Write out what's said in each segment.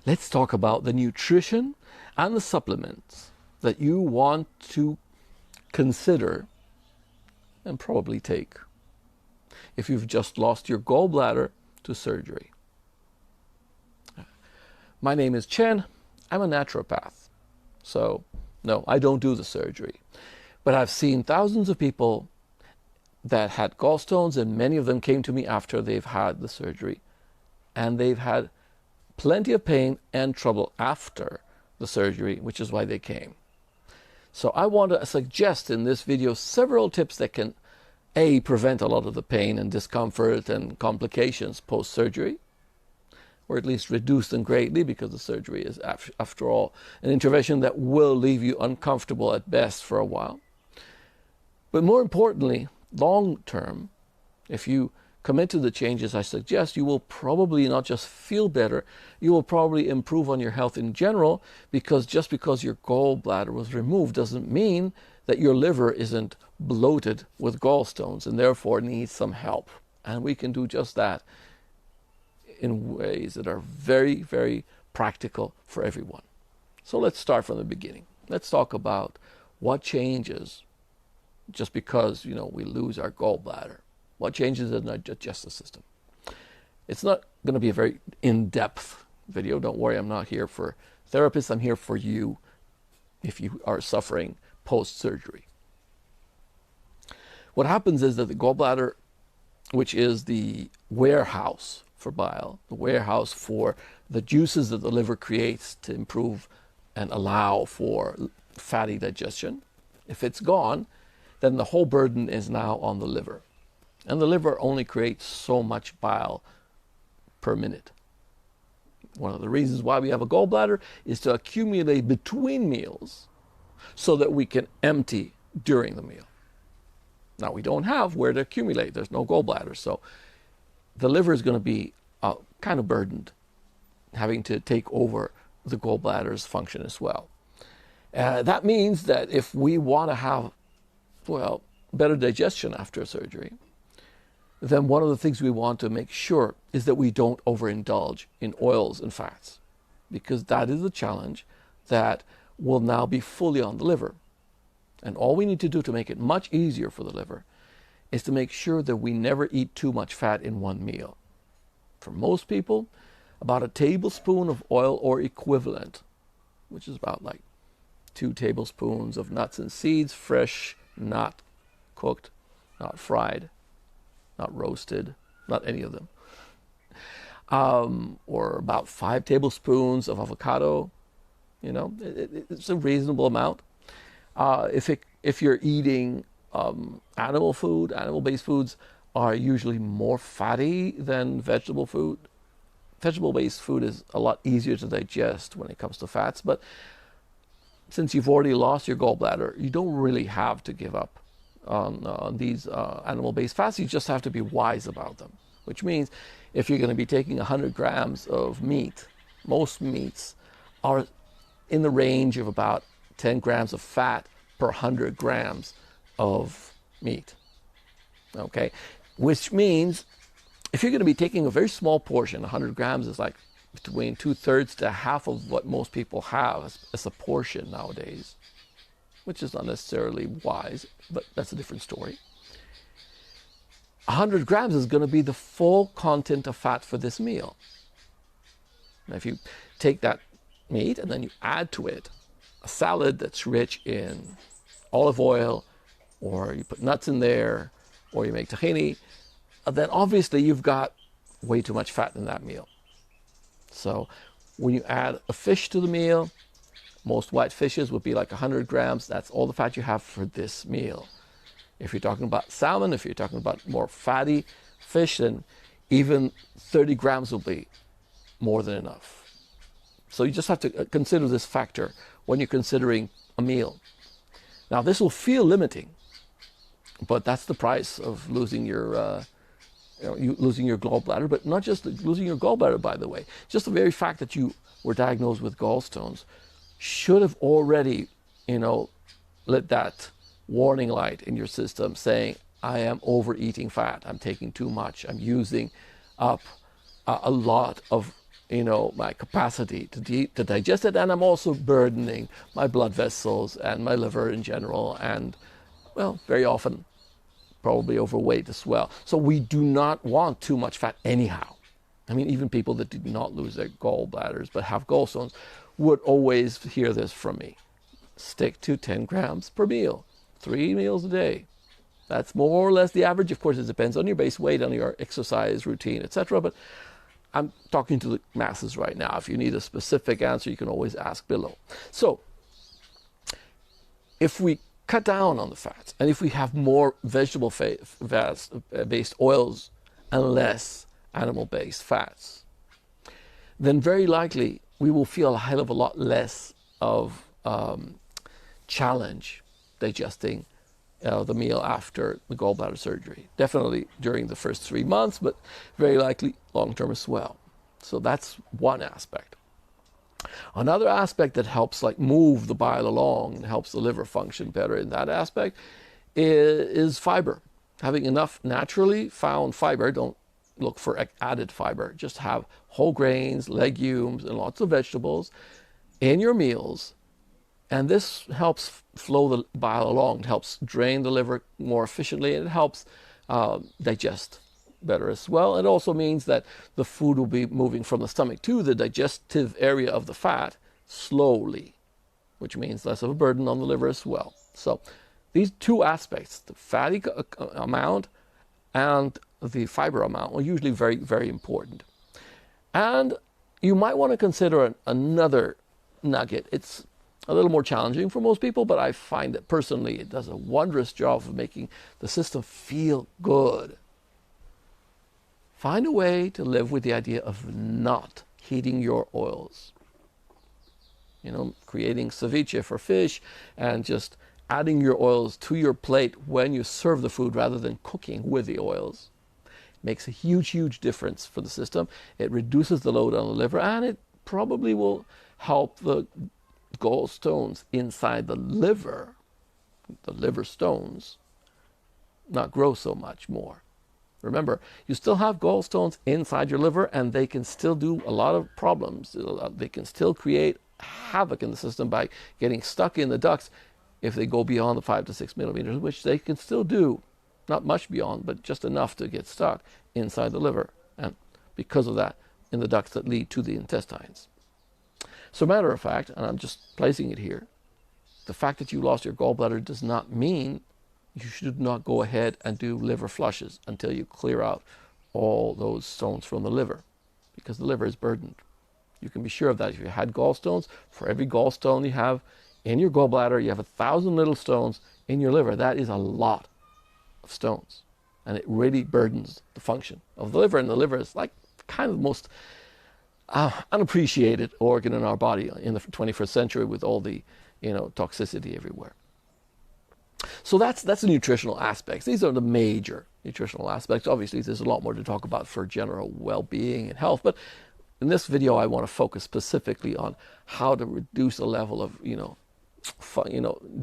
let's talk about the nutrition and the supplements that you want to consider and probably take if you've just lost your gallbladder to surgery. My name is Chen. I'm a naturopath. So, no, I don't do the surgery. But I've seen thousands of people that had gallstones, and many of them came to me after they've had the surgery. And they've had plenty of pain and trouble after the surgery, which is why they came. So I want to suggest in this video several tips that can, A, prevent a lot of the pain and discomfort and complications post-surgery, or at least reduce them greatly, because the surgery is, after all, an intervention that will leave you uncomfortable at best for a while. But more importantly, long term, if you commit to the changes I suggest, you will probably not just feel better, you will probably improve on your health in general, because just because your gallbladder was removed doesn't mean that your liver isn't bloated with gallstones and therefore needs some help. And we can do just that in ways that are very, very practical for everyone. So let's start from the beginning. Let's talk about what changes just because, we lose our gallbladder. What changes in our digestive system? It's not going to be a very in-depth video. Don't worry, I'm not here for therapists. I'm here for you if you are suffering post-surgery. What happens is that the gallbladder, which is the warehouse for bile, the warehouse for the juices that the liver creates to improve and allow for fatty digestion, if it's gone, then the whole burden is now on the liver. And the liver only creates so much bile per minute. One of the reasons why we have a gallbladder is to accumulate between meals so that we can empty during the meal. Now, we don't have where to accumulate. There's no gallbladder. So the liver is going to be kind of burdened, having to take over the gallbladder's function as well. That means that if we want to have, better digestion after surgery, then one of the things we want to make sure is that we don't overindulge in oils and fats, because that is a challenge that will now be fully on the liver. And all we need to do to make it much easier for the liver is to make sure that we never eat too much fat in one meal. For most people, about a tablespoon of oil or equivalent, which is about like 2 tablespoons of nuts and seeds, fresh, not cooked, not fried, not roasted, not any of them. Or about 5 tablespoons of avocado. It's a reasonable amount. If you're eating animal food, animal-based foods are usually more fatty than vegetable food. Vegetable-based food is a lot easier to digest when it comes to fats, but since you've already lost your gallbladder, you don't really have to give up on these animal-based fats. You just have to be wise about them, which means if you're going to be taking 100 grams of meat, most meats are in the range of about 10 grams of fat per 100 grams of meat. Okay, which means if you're going to be taking a very small portion, 100 grams is like between 2/3 to half of what most people have as a portion nowadays, which is not necessarily wise, but that's a different story. 100 grams is going to be the full content of fat for this meal. Now, if you take that meat and then you add to it a salad that's rich in olive oil, or you put nuts in there, or you make tahini, then obviously you've got way too much fat in that meal. So when you add a fish to the meal, most white fishes would be like 100 grams. That's all the fat you have for this meal. If you're talking about salmon, if you're talking about more fatty fish, then even 30 grams will be more than enough. So you just have to consider this factor when you're considering a meal. Now, this will feel limiting, but that's the price of losing your losing your gallbladder. But not just losing your gallbladder, by the way. Just the very fact that you were diagnosed with gallstones should have already, lit that warning light in your system saying, I am overeating fat, I'm taking too much, I'm using up a lot of my capacity to digest it, and I'm also burdening my blood vessels and my liver in general, and, well, very often probably overweight as well. So we do not want too much fat anyhow. I mean, even people that did not lose their gallbladders but have gallstones would always hear this from me. Stick to 10 grams per meal, 3 meals a day. That's more or less the average. Of course, it depends on your base weight, on your exercise routine, etc. But I'm talking to the masses right now. If you need a specific answer, you can always ask below. So, if we cut down on the fats, and if we have more vegetable-based oils and less animal-based fats, then very likely we will feel a hell of a lot less of challenge digesting the meal after the gallbladder surgery. Definitely during the first 3 months, but very likely long-term as well. So that's one aspect. Another aspect that helps move the bile along and helps the liver function better in that aspect is fiber. Having enough naturally found fiber. Don't look for added fiber. Just have whole grains, legumes, and lots of vegetables in your meals. And this helps flow the bile along. It helps drain the liver more efficiently, and it helps digest better as well. It also means that the food will be moving from the stomach to the digestive area of the fat slowly, which means less of a burden on the liver as well. So these two aspects, the fatty amount and the fiber amount, are usually very, very important. And you might want to consider another nugget. It's a little more challenging for most people, but I find that personally it does a wondrous job of making the system feel good. Find a way to live with the idea of not heating your oils. Creating ceviche for fish and just adding your oils to your plate when you serve the food rather than cooking with the oils makes a huge, huge difference for the system. It reduces the load on the liver, and it probably will help the gallstones inside the liver stones, not grow so much more. Remember, you still have gallstones inside your liver, and they can still do a lot of problems. They can still create havoc in the system by getting stuck in the ducts if they go beyond the 5 to 6 millimeters, which they can still do. Not much beyond, but just enough to get stuck inside the liver, and because of that, in the ducts that lead to the intestines. So, matter of fact, and I'm just placing it here, the fact that you lost your gallbladder does not mean you should not go ahead and do liver flushes until you clear out all those stones from the liver, because the liver is burdened. You can be sure of that. If you had gallstones, for every gallstone you have in your gallbladder, you have 1,000 little stones in your liver. That is a lot of stones, and it really burdens the function of the liver. And the liver is kind of the most unappreciated organ in our body in the 21st century, with all the toxicity everywhere. So that's the nutritional aspects. These are the major nutritional aspects. Obviously, there's a lot more to talk about for general well-being and health, but in this video, I want to focus specifically on how to reduce the level of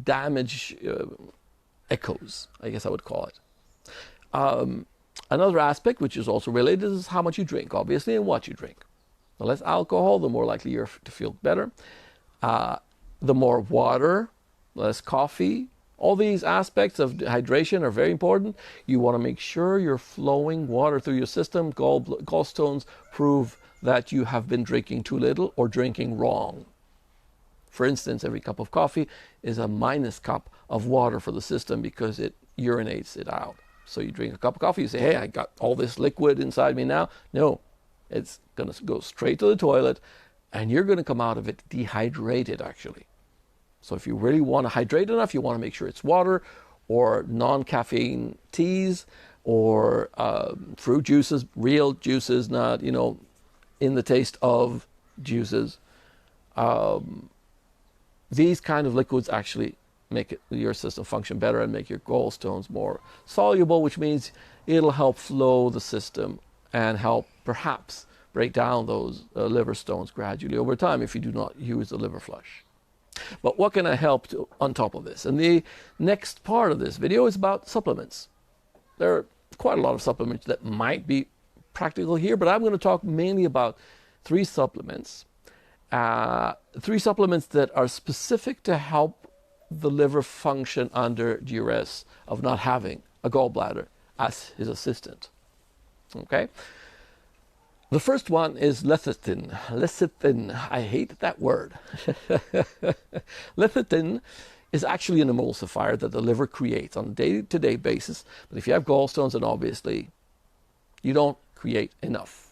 damage echoes, I guess I would call it. Another aspect, which is also related, is how much you drink, obviously, and what you drink. The less alcohol, the more likely you're to feel better. The more water, less coffee. All these aspects of hydration are very important. You want to make sure you're flowing water through your system. Gallstones prove that you have been drinking too little or drinking wrong. For instance, every cup of coffee is a minus cup of water for the system because it urinates it out. So you drink a cup of coffee, you say, hey, I got all this liquid inside me now. No, it's going to go straight to the toilet, and you're going to come out of it dehydrated, actually. So if you really want to hydrate enough, you want to make sure it's water or non-caffeine teas or fruit juices, real juices, not, in the taste of juices. These kind of liquids actually make your system function better and make your gallstones more soluble, which means it'll help flow the system and help perhaps break down those liver stones gradually over time if you do not use the liver flush. But what can I help on top of this? And the next part of this video is about supplements. There are quite a lot of supplements that might be practical here, but I'm going to talk mainly about three supplements. Three supplements that are specific to help the liver function under duress of not having a gallbladder as his assistant. Okay? The first one is lecithin. Lecithin. I hate that word. Lecithin is actually an emulsifier that the liver creates on a day-to-day basis. But if you have gallstones, then obviously you don't create enough.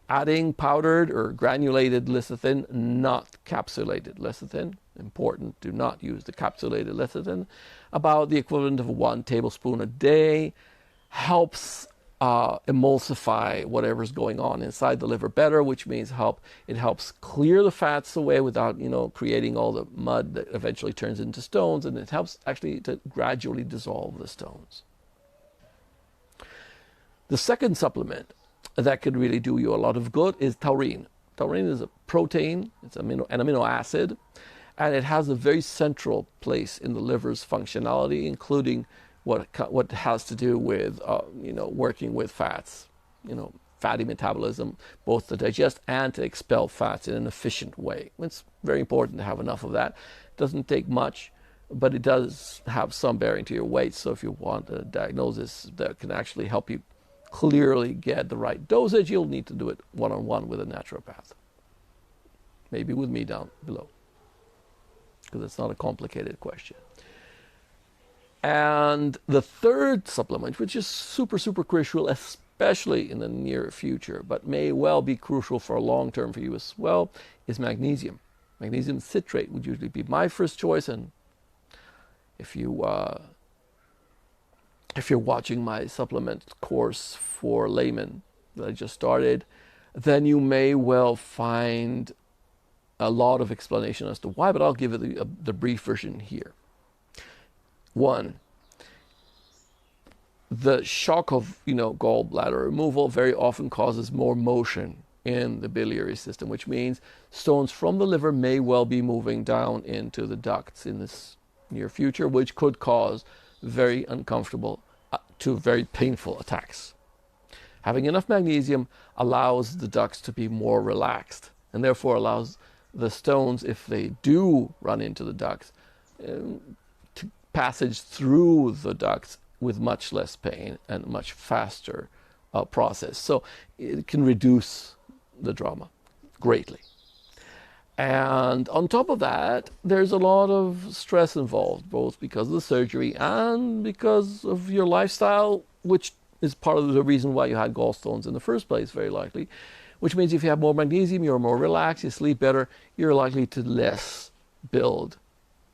Adding powdered or granulated lecithin, not capsulated lecithin. Important, do not use the capsulated lecithin. About the equivalent of 1 tablespoon a day helps emulsify whatever's going on inside the liver better, which means it helps clear the fats away without, creating all the mud that eventually turns into stones, and it helps actually to gradually dissolve the stones. The second supplement that could really do you a lot of good is taurine. Taurine is a protein, it's an amino acid, and it has a very central place in the liver's functionality, including what has to do with working with fats, fatty metabolism, both to digest and to expel fats in an efficient way. It's very important to have enough of that. It doesn't take much, but it does have some bearing to your weight. So if you want a diagnosis that can actually help you clearly get the right dosage, you'll need to do it one-on-one with a naturopath. Maybe with me down below, because it's not a complicated question. And the third supplement, which is super, super crucial, especially in the near future, but may well be crucial for long term for you as well, is magnesium. Magnesium citrate would usually be my first choice. And if you're watching my supplement course for laymen that I just started, then you may well find a lot of explanation as to why, but I'll give it the brief version here. 1, the shock of gallbladder removal very often causes more motion in the biliary system, which means stones from the liver may well be moving down into the ducts in this near future, which could cause very uncomfortable to very painful attacks. Having enough magnesium allows the ducts to be more relaxed, and therefore allows the stones, if they do run into the ducts, passage through the ducts with much less pain and much faster process. So it can reduce the drama greatly. And on top of that, there's a lot of stress involved, both because of the surgery and because of your lifestyle, which is part of the reason why you had gallstones in the first place, very likely. Which means if you have more magnesium, you're more relaxed, you sleep better, you're likely to less build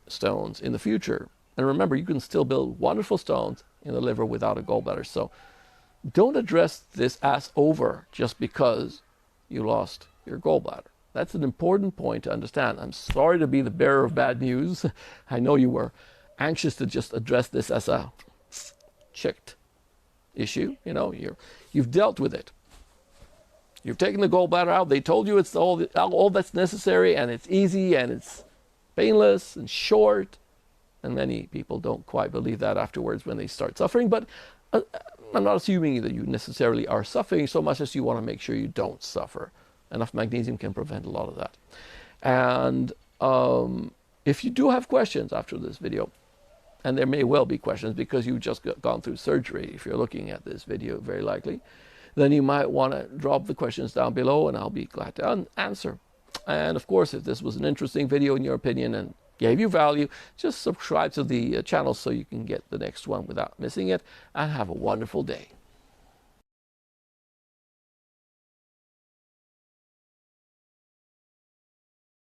stones in the future. And remember, you can still build wonderful stones in the liver without a gallbladder. So don't address this as over just because you lost your gallbladder. That's an important point to understand. I'm sorry to be the bearer of bad news. I know you were anxious to just address this as a checked issue. You've dealt with it. You've taken the gallbladder out. They told you it's all that's necessary, and it's easy, and it's painless and short. And many people don't quite believe that afterwards when they start suffering. But I'm not assuming that you necessarily are suffering so much as you want to make sure you don't suffer. Enough magnesium can prevent a lot of that. And if you do have questions after this video, and there may well be questions because you've just gone through surgery, if you're looking at this video, very likely, then you might want to drop the questions down below, and I'll be glad to answer. And of course, if this was an interesting video in your opinion and gave you value, just subscribe to the channel so you can get the next one without missing it, and have a wonderful day.